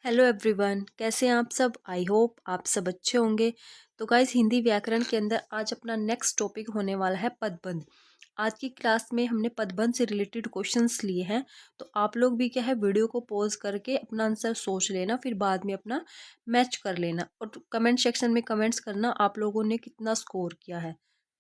Hello everyone, कैसे हैं आप सब। आई होप आप सब अच्छे होंगे। तो गाइस, हिंदी व्याकरण के अंदर आज अपना नेक्स्ट टॉपिक होने वाला है पदबंध। आज की क्लास में हमने पदबंध से रिलेटेड क्वेश्चंस लिए हैं। तो आप लोग भी क्या है, वीडियो को पॉज करके अपना आंसर सोच लेना, फिर बाद में अपना मैच कर लेना और कमेंट सेक्शन में कमेंट्स करना आप लोगों ने कितना स्कोर किया है।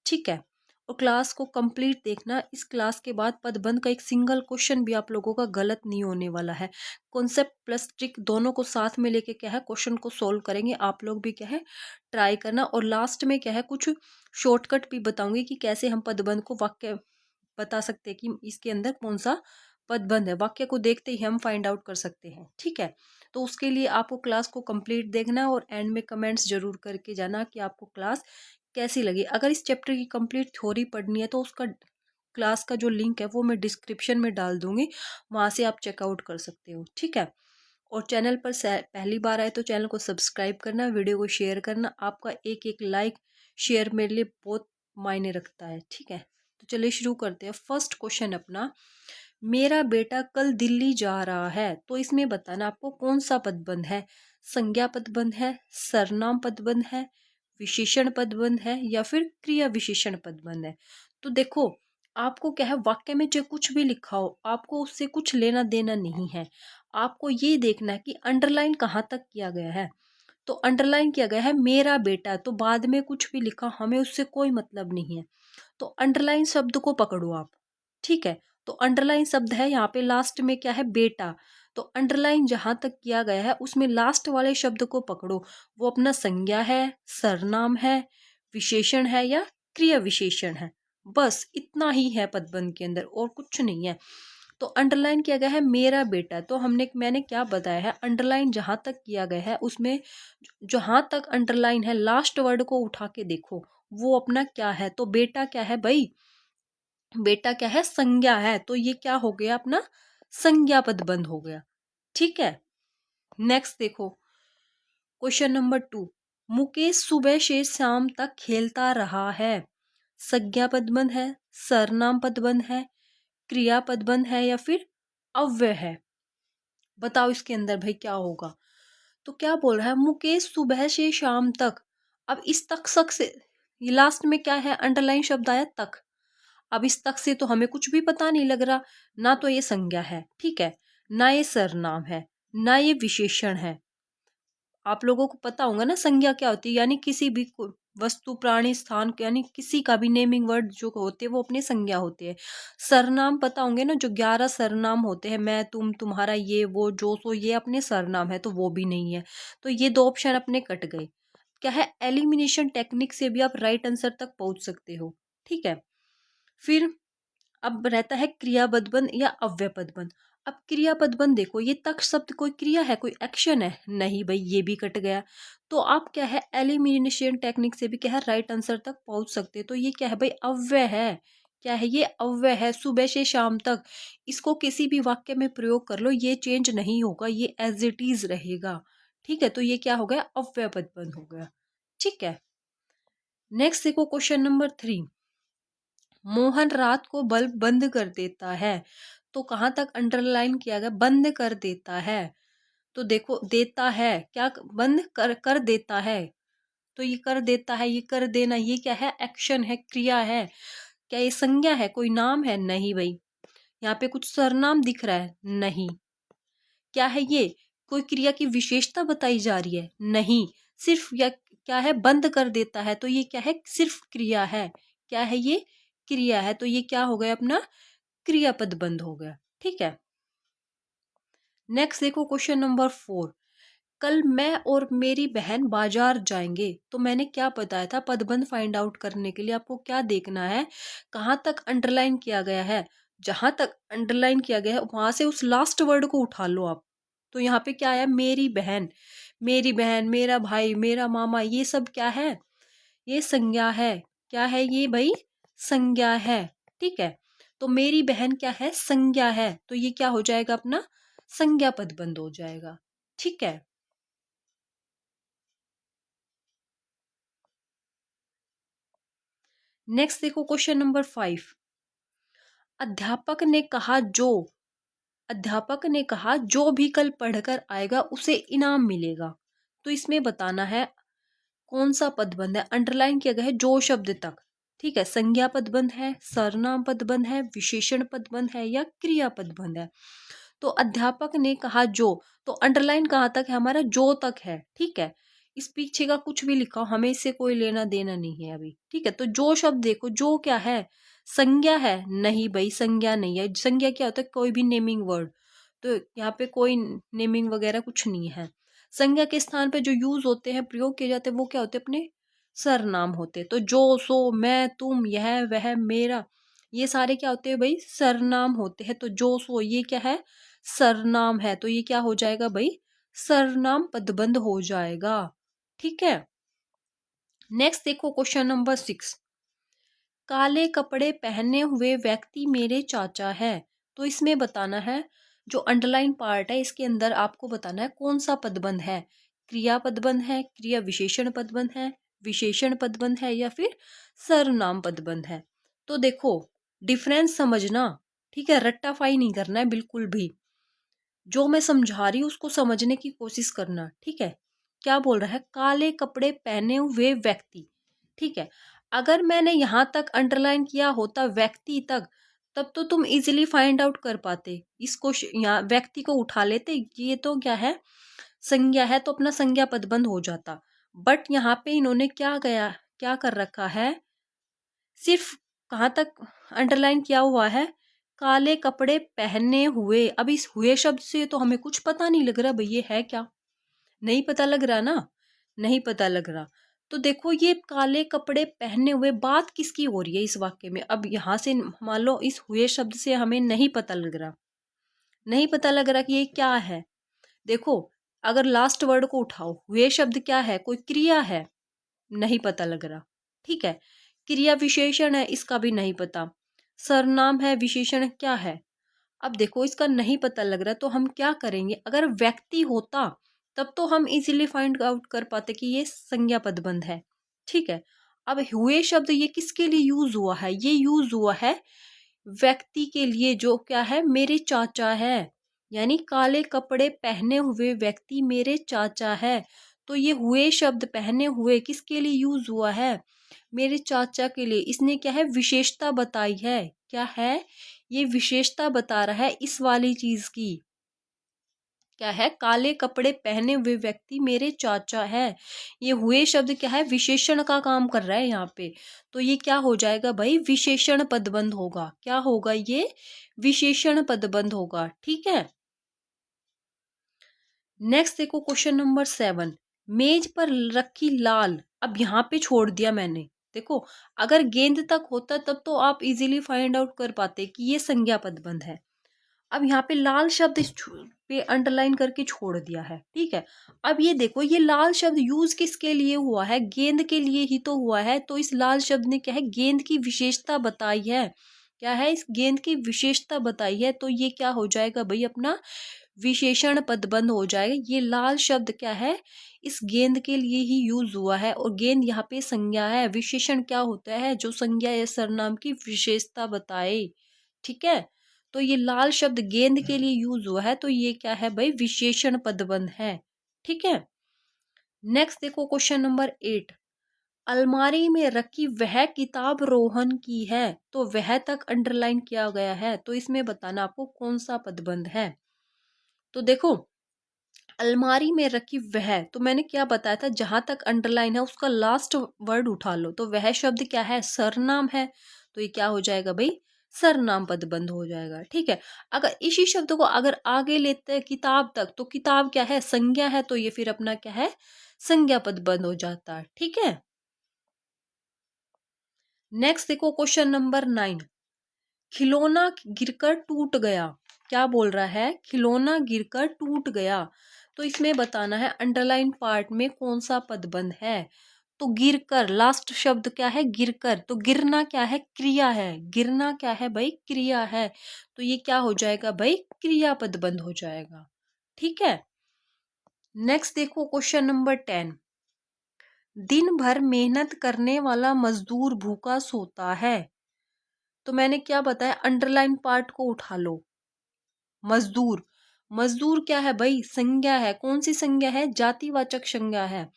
ठीक है। और क्लास को कंप्लीट देखना। इस क्लास के बाद पदबंध का एक सिंगल क्वेश्चन भी आप लोगों का गलत नहीं होने वाला है। कॉन्सेप्ट प्लस ट्रिक दोनों को साथ में लेके क्या है, क्वेश्चन को सोल्व करेंगे। आप लोग भी क्या है, ट्राई करना। और लास्ट में क्या है, कुछ शॉर्टकट भी बताऊंगी कि कैसे हम पदबंध को वाक्य बता सकते हैं कि इसके अंदर कौन सा पदबंध है। वाक्य को देखते ही हम फाइंड आउट कर सकते हैं। ठीक है। तो उसके लिए आपको क्लास को कंप्लीट देखना और एंड में कमेंट्स जरूर करके जाना कि आपको क्लास कैसी लगी। अगर इस चैप्टर की कंप्लीट थ्योरी पढ़नी है तो उसका क्लास का जो लिंक है वो मैं डिस्क्रिप्शन में डाल दूंगी, वहां से आप चेकआउट कर सकते हो। ठीक है। और चैनल पर पहली बार आए तो चैनल को सब्सक्राइब करना, वीडियो को शेयर करना। आपका एक एक लाइक शेयर मेरे लिए बहुत मायने रखता है। ठीक है। तो चलिए शुरू करते हैं। फर्स्ट क्वेश्चन अपना, मेरा बेटा कल दिल्ली जा रहा है। तो इसमें बताना आपको कौन सा पदबंध है। संज्ञा पदबंध है, सरनाम पदबंध है, विशेषण पदबंध है या फिर क्रिया विशेषण पदबंध है। तो देखो, आपको क्या है, वाक्य में जो कुछ भी लिखा हो आपको उससे कुछ लेना देना नहीं है। आपको ये देखना है कि अंडरलाइन कहाँ तक किया गया है। तो अंडरलाइन किया गया है मेरा बेटा, तो बाद में कुछ भी लिखा हमें उससे कोई मतलब नहीं है। तो अंडरलाइन शब्द को पकड़ो आप। ठीक है। तो अंडरलाइन शब्द है यहाँ पे लास्ट में क्या है, बेटा। तो अंडरलाइन जहां तक किया गया है उसमें लास्ट वाले शब्द को पकड़ो। वो अपना संज्ञा है, सरनाम है, विशेषण है या क्रिया विशेषण है। बस इतना ही है पदबंध के अंदर और कुछ नहीं है। तो अंडरलाइन किया गया है मेरा बेटा, तो मैंने क्या बताया है, अंडरलाइन जहां तक किया गया है उसमें जहां तक अंडरलाइन है लास्ट वर्ड को उठा के देखो वो अपना क्या है। तो बेटा क्या है भाई, बेटा क्या है, संज्ञा है। तो ये क्या हो गया, अपना संज्ञा पदबंध हो गया। ठीक है। नेक्स्ट देखो, क्वेश्चन नंबर 2, मुकेश सुबह से शाम तक खेलता रहा है। संज्ञा पदबंध है, सरनाम पदबंध है, क्रिया पदबंध है या फिर अव्यय है। बताओ इसके अंदर भाई क्या होगा। तो क्या बोल रहा है, मुकेश सुबह से शाम तक। अब इस तक शक से ये लास्ट में क्या है, अंडरलाइन शब्द आया तक। अब इस तक से तो हमें कुछ भी पता नहीं लग रहा। ना तो ये संज्ञा है, ठीक है, ना ये सरनाम है, ना ये विशेषण है। आप लोगों को पता होगा ना संज्ञा क्या होती है, यानी किसी भी वस्तु प्राणी स्थान यानी किसी का भी नेमिंग वर्ड जो होते हैं वो अपने संज्ञा होते हैं। सरनाम पता होंगे ना, जो 11 सरनाम होते हैं, मैं तुम तुम्हारा ये वो जो सो, ये अपने सरनाम है, तो वो भी नहीं है। तो ये दो ऑप्शन अपने कट गए। क्या है, एलिमिनेशन टेक्निक से भी आप राइट आंसर तक पहुंच सकते हो। ठीक है। फिर अब रहता है क्रिया पदबंध या अव्यय पदबंध। अब क्रिया पदबंध देखो, ये तक शब्द कोई क्रिया है, कोई एक्शन है नहीं भाई, ये भी कट गया। तो आप क्या है, एलिमिनेशन टेक्निक से भी क्या है राइट आंसर तक पहुंच सकते हैं। तो ये क्या है भाई, अव्यय है। क्या है ये, अव्यय है। सुबह से शाम तक, इसको किसी भी वाक्य में प्रयोग कर लो, ये चेंज नहीं होगा, ये एज इट इज रहेगा। ठीक है। तो ये क्या हो गया, अव्यय पदबंध हो गया। ठीक है। नेक्स्ट देखो, क्वेश्चन नंबर 3, मोहन रात को बल्ब बंद कर देता है। तो कहां तक अंडरलाइन किया गया, बंद कर देता है। तो देखो, देता है क्या, बंद कर कर देता है। तो ये कर देता है, ये कर देना, ये क्या है, एक्शन है, क्रिया है। क्या ये संज्ञा है, कोई नाम है नहीं भाई। यहाँ पे कुछ सरनाम दिख रहा है नहीं। क्या है ये, कोई क्रिया की विशेषता बताई जा रही है नहीं। सिर्फ या क्या है, बंद कर देता है, तो ये क्या है, सिर्फ क्रिया है। क्या है ये, क्रिया है। तो ये क्या हो गया, अपना क्रियापद बंद हो गया। ठीक है। नेक्स्ट देखो, क्वेश्चन नंबर 4, कल मैं और मेरी बहन बाजार जाएंगे। तो मैंने क्या बताया था, पदबंध फाइंड आउट करने के लिए आपको क्या देखना है, कहां तक अंडरलाइन किया गया है। जहां तक अंडरलाइन किया गया है वहां से उस लास्ट वर्ड को उठा लो आप। तो यहाँ पे क्या आया, मेरी बहन। मेरी बहन, मेरा भाई, मेरा मामा, ये सब क्या है, ये संज्ञा है। क्या है ये भाई, संज्ञा है। ठीक है। तो मेरी बहन क्या है, संज्ञा है। तो ये क्या हो जाएगा, अपना संज्ञा पद बंद हो जाएगा। ठीक है। नेक्स्ट देखो, क्वेश्चन नंबर 5, अध्यापक ने कहा जो। अध्यापक ने कहा जो भी कल पढ़कर आएगा उसे इनाम मिलेगा। तो इसमें बताना है कौन सा पदबंध है। अंडरलाइन किया गया है जो शब्द तक, ठीक है। संज्ञा पदबंध है, सर्वनाम पदबंध है, विशेषण पदबंध है या क्रिया पदबंध है। तो अध्यापक ने कहा जो, तो अंडरलाइन कहाँ तक है हमारा, जो तक है, ठीक है। इस पीछे का कुछ भी लिखा हो हमें इससे कोई लेना देना नहीं है अभी, ठीक है। तो जो शब्द देखो, जो क्या है, संज्ञा है? नहीं भाई, संज्ञा नहीं है। संज्ञा क्या होता है, कोई भी नेमिंग वर्ड। तो यहाँ पे कोई नेमिंग वगैरह कुछ नहीं है। संज्ञा के स्थान पे जो यूज होते हैं, प्रयोग किए जाते हैं, वो क्या होते हैं, अपने सरनाम होते हैं। तो जो, सो, मैं, तुम, यह, वह, मेरा, ये सारे क्या होते हैं भाई, सरनाम होते हैं। तो जो, सो, ये क्या है, सरनाम है। तो ये क्या हो जाएगा भाई, सरनाम पदबंध हो जाएगा, ठीक है। नेक्स्ट देखो क्वेश्चन नंबर 6। काले कपड़े पहने हुए व्यक्ति मेरे चाचा है। तो इसमें बताना है, जो अंडरलाइन पार्ट है इसके अंदर आपको बताना है कौन सा पदबंध है। क्रिया पदबंध है, क्रिया विशेषण पदबंध है, विशेषण पदबंध है या फिर सर्वनाम पदबंध है। तो देखो डिफरेंस समझना, ठीक है, रट्टाफाई नहीं करना है बिल्कुल भी। जो मैं समझा रही हूँ उसको समझने की कोशिश करना, ठीक है। क्या बोल रहा है, काले कपड़े पहने हुए व्यक्ति, ठीक है। अगर मैंने यहां तक अंडरलाइन किया होता व्यक्ति तक, तब तो तुम इजीली फाइंड आउट कर पाते। इसको यहाँ व्यक्ति को उठा लेते, ये तो क्या है, संज्ञा है, तो अपना संज्ञा पदबंध हो जाता। बट यहाँ पे इन्होंने क्या कर रखा है, सिर्फ कहाँ तक अंडरलाइन किया हुआ है, काले कपड़े पहने हुए। अब इस हुए शब्द से तो हमें कुछ पता नहीं लग रहा भाई, ये है क्या, नहीं पता लग रहा ना, नहीं पता लग रहा। तो देखो ये काले कपड़े पहने हुए बात किसकी हो रही है इस वाक्य में। अब यहां से मान लो इस हुए शब्द से हमें नहीं पता लग रहा, नहीं पता लग रहा कि ये क्या है। देखो अगर लास्ट वर्ड को उठाओ, हुए शब्द क्या है, कोई क्रिया है, नहीं पता लग रहा, ठीक है। क्रिया विशेषण है, इसका भी नहीं पता। सर्वनाम है, विशेषण क्या है, अब देखो इसका नहीं पता लग रहा। तो हम क्या करेंगे, अगर व्यक्ति होता तब तो हम इजीली फाइंड आउट कर पाते कि ये संज्ञा पदबंध है, ठीक है। अब हुए शब्द ये किसके लिए यूज हुआ है, ये यूज हुआ है व्यक्ति के लिए, जो क्या है, मेरे चाचा है। यानी काले कपड़े पहने हुए व्यक्ति मेरे चाचा है। तो ये हुए शब्द पहने हुए किसके लिए यूज हुआ है, मेरे चाचा के लिए। इसने क्या है, विशेषता बताई है, क्या है, ये विशेषता बता रहा है इस वाली चीज की। क्या है, काले कपड़े पहने हुए व्यक्ति मेरे चाचा है। ये हुए शब्द क्या है, विशेषण का काम कर रहा है यहाँ पे। तो ये क्या हो जाएगा भाई, विशेषण पदबंध होगा। क्या होगा, ये विशेषण पदबंध होगा, ठीक है। नेक्स्ट देखो क्वेश्चन नंबर 7। मेज पर रखी लाल, अब यहाँ पे छोड़ दिया मैंने। देखो अगर गेंद तक होता तब तो आप इजीली फाइंड आउट कर पाते कि ये संज्ञा पदबंध है। अब यहाँ पे लाल शब्द पे अंडरलाइन करके छोड़ दिया है, ठीक है। अब ये देखो ये लाल शब्द यूज किसके लिए हुआ है, गेंद के लिए ही तो हुआ है। तो इस लाल शब्द ने क्या है, गेंद की विशेषता बताई है। क्या है, इस गेंद की विशेषता बताई है। तो ये क्या हो जाएगा भाई, अपना विशेषण पदबंध हो जाएगा। ये लाल शब्द क्या है, इस गेंद के लिए ही यूज हुआ है। और गेंद यहाँ पे संज्ञा है। विशेषण क्या होता है, जो संज्ञा या सर्वनाम की विशेषता बताए, ठीक है। तो ये लाल शब्द गेंद के लिए यूज हुआ है। तो ये क्या है भाई, विशेषण पदबंध है, ठीक है। नेक्स्ट देखो क्वेश्चन नंबर 8। अलमारी में रखी वह किताब रोहन की है। तो वह तक अंडरलाइन किया गया है। तो इसमें बताना आपको कौन सा पदबंध है। तो देखो अलमारी में रखी वह, तो मैंने क्या बताया था, जहां तक अंडरलाइन है उसका लास्ट वर्ड उठा लो। तो वह शब्द क्या है, सरनाम है। तो ये क्या हो जाएगा भाई, सरनाम पदबंध हो जाएगा, ठीक है। अगर इसी शब्द को अगर आगे लेते हैं किताब तक, तो किताब क्या है, संज्ञा है। तो ये फिर अपना क्या है, संज्ञा पदबंध हो जाता है, ठीक है। नेक्स्ट देखो क्वेश्चन नंबर 9। खिलौना गिरकर टूट गया। क्या बोल रहा है, खिलौना गिरकर टूट गया। तो इसमें बताना है अंडरलाइन पार्ट में कौन सा पदबंध है। तो गिरकर, लास्ट शब्द क्या है, गिरकर। तो गिरना क्या है, क्रिया है। गिरना क्या है भाई, क्रिया है। तो ये क्या हो जाएगा भाई, क्रिया पदबंध हो जाएगा, ठीक है। नेक्स्ट देखो क्वेश्चन नंबर 10। दिन भर मेहनत करने वाला मजदूर भूखा सोता है। तो मैंने क्या बताया, अंडरलाइन पार्ट को उठा लो। मजदूर। मजदूर क्या है भाई? संज्ञा है। कौन सी संज्ञा है? जातिवाचक संज्ञा है।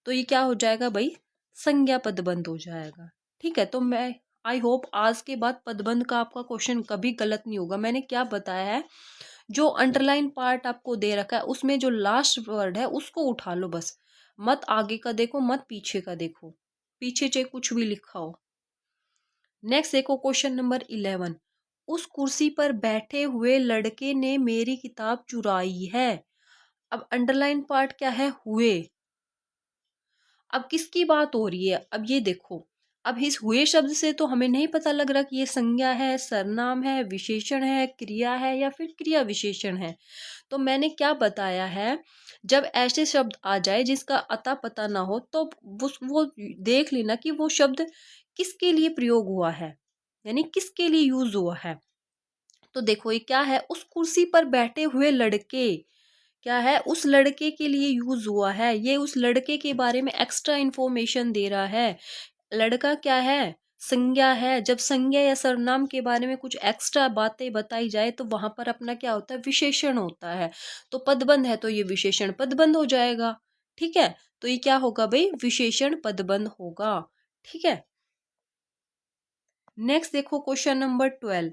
तो ये क्या हो जाएगा भाई? संज्ञा पदबंध हो जाएगा। ठीक है, तो मैं आई होप आज के बाद पदबंध का आपका क्वेश्चन कभी गलत नहीं होगा। मैंने क्या बताया है, जो अंडरलाइन पार्ट आपको दे रखा है उसमें जो लास्ट वर्ड है उसको उठा लो बस। मत आगे का देखो, मत पीछे का देखो, पीछे चाहे कुछ भी लिखा हो। नेक्स्ट देखो क्वेश्चन नंबर 11। उस कुर्सी पर बैठे हुए लड़के ने मेरी किताब चुराई है। अब अंडरलाइन पार्ट क्या है? हुए। अब किसकी बात हो रही है? अब ये देखो, अब इस हुए शब्द से तो हमें नहीं पता लग रहा कि ये संज्ञा है, सर्वनाम है, विशेषण है, क्रिया है या फिर क्रिया विशेषण है। तो मैंने क्या बताया है, जब ऐसे शब्द आ जाए जिसका अता पता ना हो तो वो देख लेना कि वो शब्द किसके लिए प्रयोग हुआ है, यानी किसके लिए यूज हुआ है। तो देखो ये क्या है, उस कुर्सी पर बैठे हुए लड़के, क्या है? उस लड़के के लिए यूज हुआ है। ये उस लड़के के बारे में एक्स्ट्रा इंफॉर्मेशन दे रहा है। लड़का क्या है? संज्ञा है। जब संज्ञा या सर्वनाम के बारे में कुछ एक्स्ट्रा बातें बताई जाए तो वहां पर अपना क्या होता है? विशेषण होता है। तो पदबंध है तो ये विशेषण पदबंध हो जाएगा। ठीक है, तो ये क्या होगा भाई? विशेषण पदबंध होगा। ठीक है, नेक्स्ट देखो क्वेश्चन नंबर 12।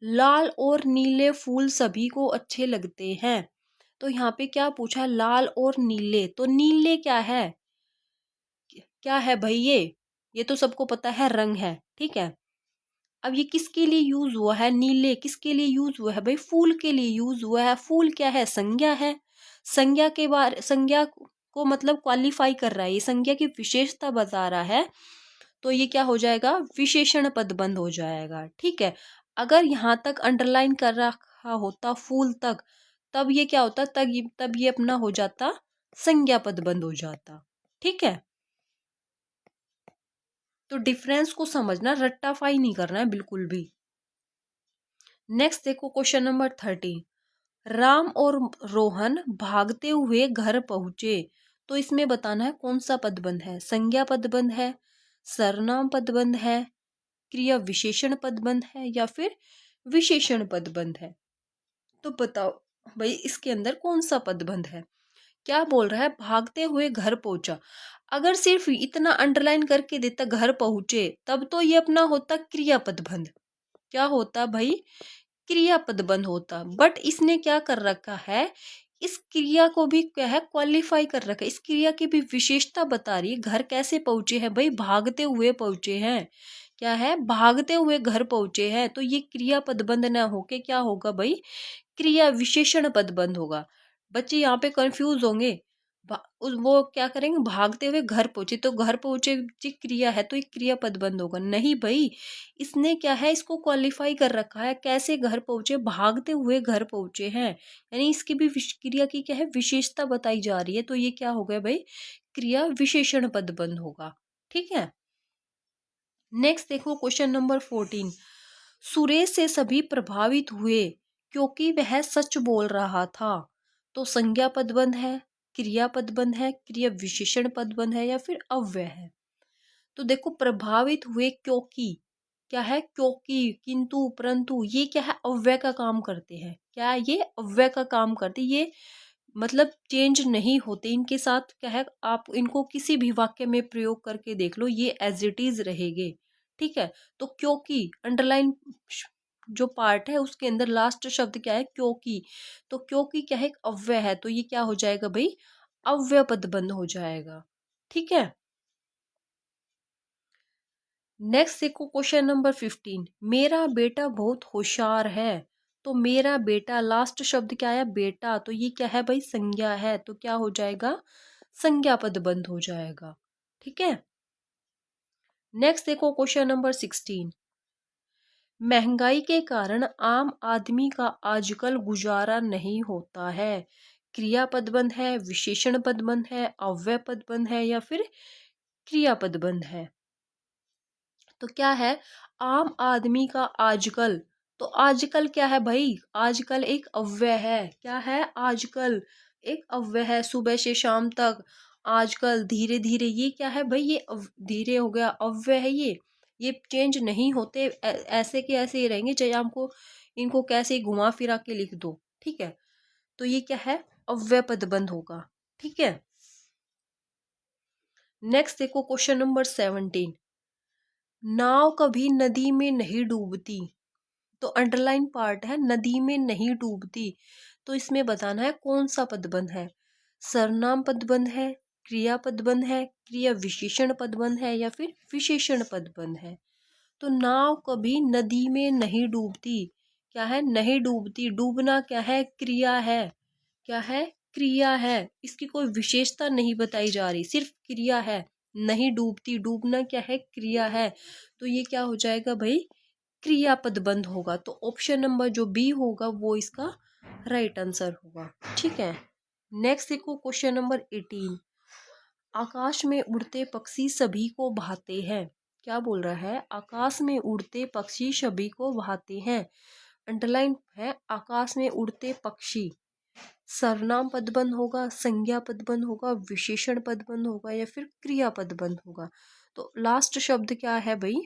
लाल और नीले फूल सभी को अच्छे लगते हैं। तो यहाँ पे क्या पूछा? लाल और नीले। तो नीले क्या है? क्या है भाई? ये तो सबको पता है, रंग है। ठीक है, अब ये किसके लिए यूज हुआ है? नीले किसके लिए यूज हुआ है भाई? फूल के लिए यूज हुआ है। फूल क्या है? संज्ञा है। संज्ञा के बारे, संज्ञा को मतलब क्वालिफाई कर रहा है, ये संज्ञा की विशेषता बता रहा है। तो ये क्या हो जाएगा? विशेषण पदबंध हो जाएगा। ठीक है, अगर यहाँ तक अंडरलाइन कर रखा होता फूल तक, तब ये क्या होता? तब ये अपना हो जाता संज्ञा पदबंध हो जाता। ठीक है, तो डिफरेंस को समझना, रट्टाफाई नहीं करना है बिल्कुल भी। नेक्स्ट देखो क्वेश्चन नंबर 13। राम और रोहन भागते हुए घर पहुंचे। तो इसमें बताना है कौन सा पदबंध है? संज्ञा पदबंध है, सर्वनाम पदबंध है, क्रिया विशेषण पदबंध है या फिर विशेषण पदबंध है। तो बताओ भाई इसके अंदर कौन सा पदबंध है? क्या बोल रहा है? भागते हुए घर पहुंचा। अगर सिर्फ इतना अंडरलाइन करके देता घर पहुंचे, तब तो ये अपना होता क्रिया पदबंध। क्या होता भाई? क्रिया पदबंध होता। बट इसने क्या कर रखा है, इस क्रिया को भी क्या है? क्वालिफाई कर रखा है। इस क्रिया की भी विशेषता बता रही है। घर कैसे पहुंचे हैं भाई? भागते हुए पहुंचे हैं। क्या है? भागते हुए घर पहुंचे हैं। तो ये क्रिया पदबंध ना होके क्या होगा भाई? क्रिया विशेषण पदबंध होगा। बच्चे यहाँ पे कंफ्यूज होंगे। वो क्या करेंगे? भागते हुए घर पहुंचे, तो घर पहुंचे जी क्रिया है तो ये क्रिया पदबंध होगा। नहीं भाई, इसने क्या है? इसको क्वालिफाई कर रखा है। कैसे घर पहुंचे? भागते हुए घर पहुंचे हैं, यानी इसकी भी क्रिया की क्या है? विशेषता बताई जा रही है। तो ये क्या हो गया भाई? क्रिया विशेषण पदबंध होगा। ठीक है, नेक्स्ट देखो क्वेश्चन नंबर 14। सुरेश से सभी प्रभावित हुए क्योंकि वह सच बोल रहा था। तो संज्ञा पदबंध है, क्रिया पदबंध है, क्रिया विशेषण पदबंध है या फिर अव्यय है। तो देखो प्रभावित हुए क्योंकि, क्या है? क्योंकि, किंतु, परंतु, ये क्या है? अव्यय का काम करते हैं। क्या है? ये अव्यय का काम करते, ये मतलब चेंज नहीं होते। इनके साथ क्या है? आप इनको किसी भी वाक्य में प्रयोग करके देख लो, ये एज इट इज रहेंगे। ठीक है, तो क्योंकि अंडरलाइन जो पार्ट है उसके अंदर लास्ट शब्द क्या है? क्योंकि। तो क्योंकि क्या है? एक अव्यय है, तो ये क्या हो जाएगा भाई? अव्यय पदबंध हो जाएगा। ठीक है, नेक्स्ट देखो क्वेश्चन नंबर 15। मेरा बेटा बहुत होशियार है। तो मेरा बेटा, लास्ट शब्द क्या है? बेटा। तो ये क्या है भाई? संज्ञा है, तो क्या हो जाएगा? संज्ञा पदबंध हो जाएगा। ठीक है, नेक्स्ट देखो क्वेश्चन नंबर 16। महंगाई के कारण आम आदमी का आजकल गुजारा नहीं होता है। क्रिया पदबंध है, विशेषण पदबंध है, अव्यय पदबंध है या फिर क्रिया पदबंध है। तो क्या है? आम आदमी का आजकल। तो आजकल क्या है भाई? आजकल एक अव्यय है। क्या है? आजकल एक अव्यय है। सुबह से शाम तक, आजकल, धीरे धीरे, ये क्या है भाई? ये धीरे हो गया, अव्यय है ये चेंज नहीं होते। ऐसे के ऐसे ही रहेंगे, चाहे आपको इनको कैसे घुमा फिरा के लिख दो, ठीक है। तो ये क्या है, अव्यय पदबंध होगा, ठीक है। नेक्स्ट देखो क्वेश्चन नंबर 17, नाव कभी नदी में नहीं डूबती। तो अंडरलाइन पार्ट है नदी में नहीं डूबती, तो इसमें बताना है कौन सा पदबंध है। सर्वनाम पदबंध है, क्रिया पदबंध है, क्रिया विशेषण पदबंध है, या फिर विशेषण पदबंध है। तो नाव कभी नदी में नहीं डूबती, क्या है, नहीं डूबती। डूबना क्या है, क्रिया है, क्या है, क्रिया है। इसकी कोई विशेषता नहीं बताई जा रही, सिर्फ क्रिया है। नहीं डूबती, डूबना क्या है, क्रिया है। तो ये क्या हो जाएगा भाई, क्रियापद बंद होगा। तो ऑप्शन नंबर जो बी होगा वो इसका राइट आंसर होगा, ठीक है। नेक्स्ट देखो क्वेश्चन नंबर 18, आकाश में उड़ते पक्षी सभी को भाते हैं। क्या बोल रहा है, आकाश में उड़ते पक्षी सभी को भाते हैं। अंडरलाइन है आकाश में उड़ते पक्षी। सर्वनाम पदबंध होगा, संज्ञा पदबंध होगा, विशेषण पदबंध होगा, या फिर क्रिया पदबंध होगा। तो लास्ट शब्द क्या है भाई,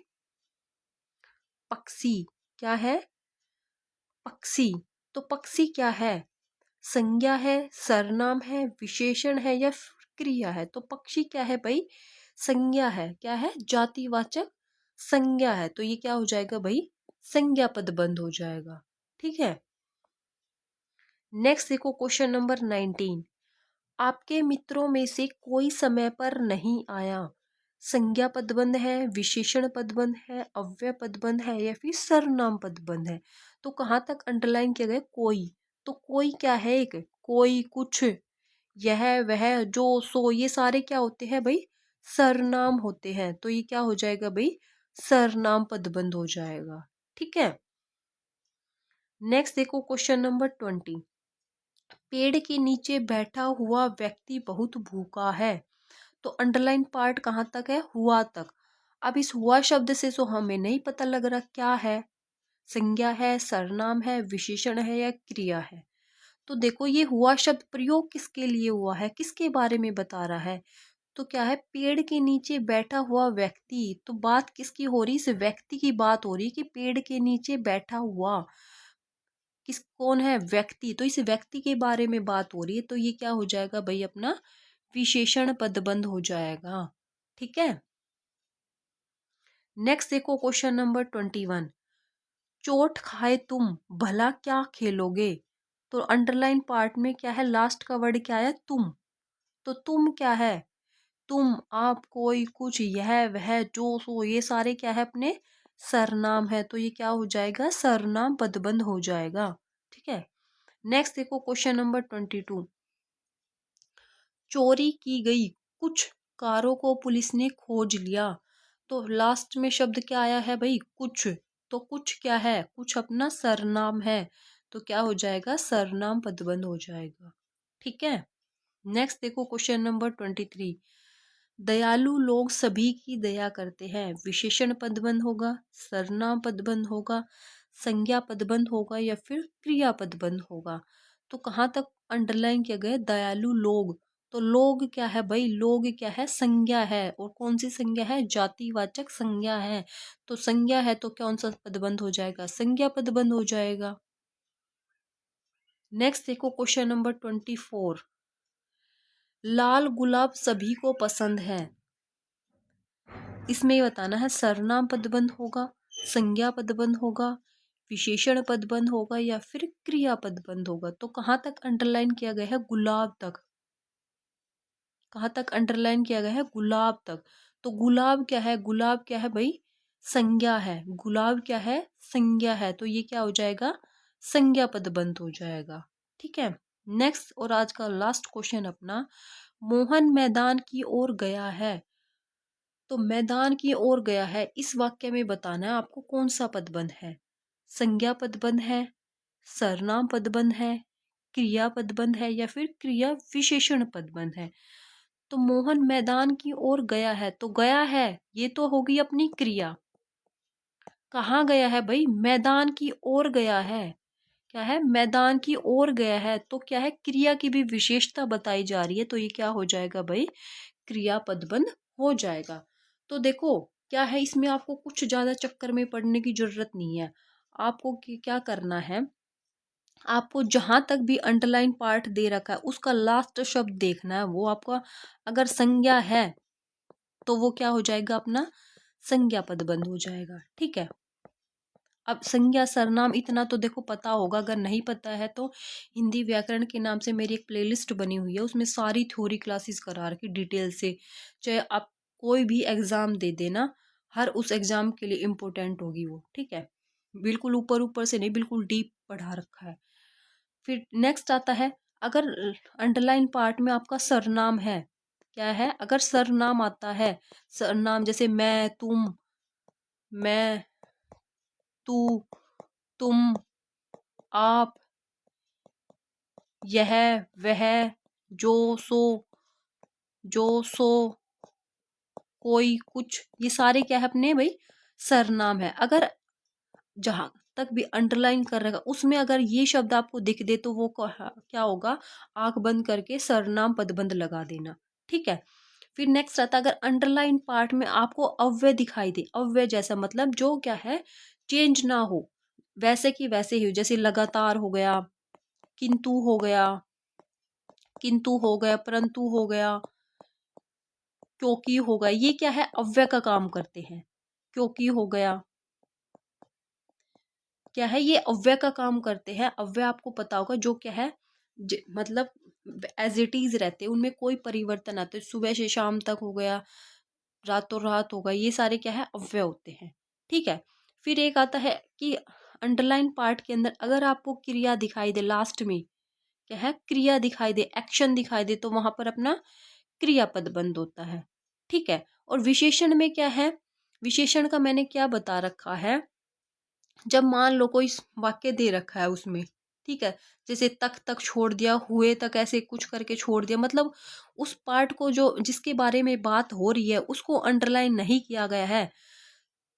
पक्षी। क्या है, पक्षी। तो पक्षी क्या है, संज्ञा है, सर्वनाम है, विशेषण है, या फिर क्रिया है। तो पक्षी क्या है भाई, संज्ञा है। क्या है, जातिवाचक संज्ञा है। तो ये क्या हो जाएगा भाई, संज्ञा पदबंध हो जाएगा, ठीक है। नेक्स्ट देखो क्वेश्चन नंबर 19, आपके मित्रों में से कोई समय पर नहीं आया। संज्ञा पदबंध है, विशेषण पदबंध है, अव्यय पदबंध है, या फिर सर्वनाम पदबंध है। तो कहाँ तक अंडरलाइन किया गया, कोई। तो कोई क्या है, एक कोई, कुछ, यह, वह, जो, सो, ये सारे क्या होते हैं भाई, सर्वनाम होते हैं। तो ये क्या हो जाएगा भाई, सर्वनाम पदबंध हो जाएगा, ठीक है। नेक्स्ट देखो क्वेश्चन नंबर 20, पेड़ के नीचे बैठा हुआ व्यक्ति बहुत भूखा है। तो अंडरलाइन पार्ट कहाँ तक है, हुआ तक। अब इस हुआ शब्द से तो हमें नहीं पता लग रहा क्या है, संज्ञा है, सर्वनाम है, विशेषण है, या क्रिया है। तो देखो ये हुआ शब्द प्रयोग किसके लिए हुआ है, किसके बारे में बता रहा है। तो क्या है, पेड़ के नीचे बैठा हुआ व्यक्ति। तो बात किसकी हो रही, इस व्यक्ति की बात हो रही कि पेड़ के नीचे बैठा हुआ, किस, कौन है, व्यक्ति। तो इस व्यक्ति के बारे में बात हो रही है। तो ये क्या हो जाएगा भाई, अपना विशेषण पदबंध हो जाएगा, ठीक है। नेक्स्ट देखो क्वेश्चन नंबर 21, चोट खाए तुम भला क्या खेलोगे। तो अंडरलाइन पार्ट में क्या है, लास्ट का वर्ड क्या है, तुम। तो तुम क्या है, तुम, आप, कोई, कुछ, यह, वह, जो, सो, ये सारे क्या है, अपने सर्वनाम है। तो ये क्या हो जाएगा, सर्वनाम पदबंध हो जाएगा, ठीक है। नेक्स्ट देखो क्वेश्चन नंबर 22, चोरी की गई कुछ कारों को पुलिस ने खोज लिया। तो लास्ट में शब्द क्या आया है भाई, कुछ। तो कुछ क्या है, कुछ अपना सर्वनाम है। तो क्या हो जाएगा, सर्वनाम पदबंध हो जाएगा, ठीक है। नेक्स्ट देखो क्वेश्चन नंबर 23, दयालु लोग सभी की दया करते हैं। विशेषण पदबंध होगा, सर्वनाम पदबंध होगा, संज्ञा पदबंध होगा, या फिर क्रिया पदबंध होगा। तो कहाँ तक अंडरलाइन किया गया, दयालु लोग। तो लोग क्या है भाई, लोग क्या है, संज्ञा है। और कौन सी संज्ञा है, जातिवाचक संज्ञा है। तो संज्ञा है तो कौन सा पदबंध हो जाएगा, संज्ञा पदबंध हो जाएगा। नेक्स्ट देखो क्वेश्चन नंबर 24, लाल गुलाब सभी को पसंद है। इसमें बताना है सर्वनाम पदबंध होगा, संज्ञा पदबंध होगा, विशेषण पदबंध होगा, या फिर क्रिया पदबंध होगा। तो कहाँ तक अंडरलाइन किया गया है, गुलाब तक। कहाँ तक अंडरलाइन किया गया है, गुलाब तक। तो गुलाब क्या है, गुलाब क्या है भाई, संज्ञा है। गुलाब क्या है, संज्ञा है। तो ये क्या हो जाएगा, संज्ञा पदबंध हो जाएगा, ठीक है। नेक्स्ट और आज का लास्ट क्वेश्चन अपना, मोहन मैदान की ओर गया है। तो मैदान की ओर गया है, इस वाक्य में बताना है आपको कौन सा पदबंध है। संज्ञा पदबंध है, सर्वनाम पदबंध है, क्रिया पदबंध है, या फिर क्रिया विशेषण पदबंध है। तो मोहन मैदान की ओर गया है, तो गया है ये तो होगी अपनी क्रिया। कहाँ गया है भाई, मैदान की ओर गया है। क्या है, मैदान की ओर गया है। तो क्या है, क्रिया की भी विशेषता बताई जा रही है। तो ये क्या हो जाएगा भाई, क्रिया पदबंध हो जाएगा। तो देखो क्या है, इसमें आपको कुछ ज्यादा चक्कर में पड़ने की जरूरत नहीं है। आपको क्या करना है, आपको जहां तक भी अंडरलाइन पार्ट दे रखा है उसका लास्ट शब्द देखना है। वो आपका अगर संज्ञा है तो वो क्या हो जाएगा, अपना संज्ञा पदबंध हो जाएगा। ठीक है। अब संज्ञा सरनाम इतना तो देखो पता होगा, अगर नहीं पता है तो हिंदी व्याकरण के नाम से मेरी एक प्लेलिस्ट बनी हुई है, उसमें सारी थ्योरी क्लासेस करा रखी डिटेल से। चाहे आप कोई भी एग्जाम दे देना, हर उस एग्जाम के लिए इम्पोर्टेंट होगी वो। ठीक है, बिल्कुल ऊपर ऊपर से नहीं, बिल्कुल डीप पढ़ा रखा है। फिर नेक्स्ट आता है, अगर अंडरलाइन पार्ट में आपका सरनाम है, क्या है, अगर सरनाम आता है, सरनाम जैसे मैं, तुम, मैं, तू, तुम, आप, यह, वह, जो, सो, जो, सो, कोई, कुछ, ये सारे क्या है अपने भाई सरनाम है। अगर जहां तक भी अंडरलाइन कर रहेगा उसमें अगर ये शब्द आपको दिख दे तो वो क्या होगा, आंख बंद करके सरनाम पदबंध लगा देना। ठीक है। फिर नेक्स्ट आता है, अगर अंडरलाइन पार्ट में आपको अव्यय दिखाई दे, अव्यय जैसा मतलब जो क्या है चेंज ना हो, वैसे की वैसे ही हो, जैसे लगातार हो गया, किंतु हो गया, किंतु हो गया, परंतु हो गया, क्योंकि हो गया, ये क्या है अव्यय का काम करते हैं। क्योंकि हो गया, क्या है, ये अव्यय का काम करते हैं। अव्यय आपको पता होगा जो क्या है, मतलब एज इट इज रहते हैं, उनमें कोई परिवर्तन आते, सुबह से शाम तक हो गया, रातों रात होगा, ये सारे क्या है अव्यय होते हैं। ठीक है। फिर एक आता है कि अंडरलाइन पार्ट के अंदर अगर आपको क्रिया दिखाई दे, लास्ट में क्या है क्रिया दिखाई दे, एक्शन दिखाई दे, तो वहां पर अपना क्रियापद बंद होता है। ठीक है। और विशेषण में क्या है, विशेषण का मैंने क्या बता रखा है, जब मान लो कोई वाक्य दे रखा है उसमें, ठीक है, जैसे तक तक छोड़ दिया, हुए तक, ऐसे कुछ करके छोड़ दिया, मतलब उस पार्ट को जो जिसके बारे में बात हो रही है उसको अंडरलाइन नहीं किया गया है,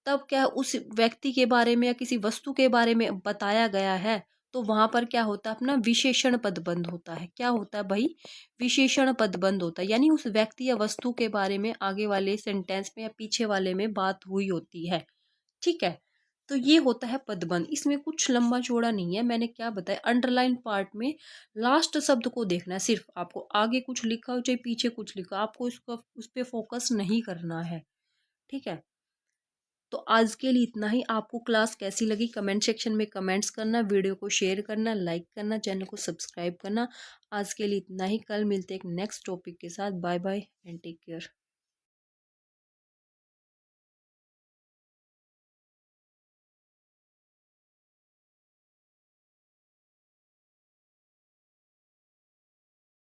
तब क्या उस व्यक्ति के बारे में या किसी वस्तु के बारे में बताया गया है, तो वहां पर क्या होता है, अपना विशेषण पद बंद होता है। क्या होता है भाई, विशेषण पद बंद होता है, यानी उस व्यक्ति या वस्तु के बारे में आगे वाले सेंटेंस में या पीछे वाले में बात हुई होती है। ठीक है। तो ये होता है पदबंध, इसमें कुछ लंबा चौड़ा नहीं है, मैंने क्या बताया, अंडरलाइन पार्ट में लास्ट शब्द को देखना है, सिर्फ आपको आगे कुछ लिखा हो चाहे पीछे कुछ लिखा हो, आपको इसको उस पर फोकस नहीं करना है। ठीक है। तो आज के लिए इतना ही। आपको क्लास कैसी लगी कमेंट सेक्शन में कमेंट्स करना, वीडियो को शेयर करना, लाइक करना, चैनल को सब्सक्राइब करना। आज के लिए इतना ही, कल मिलते हैं एक नेक्स्ट टॉपिक के साथ। Bye bye and take care.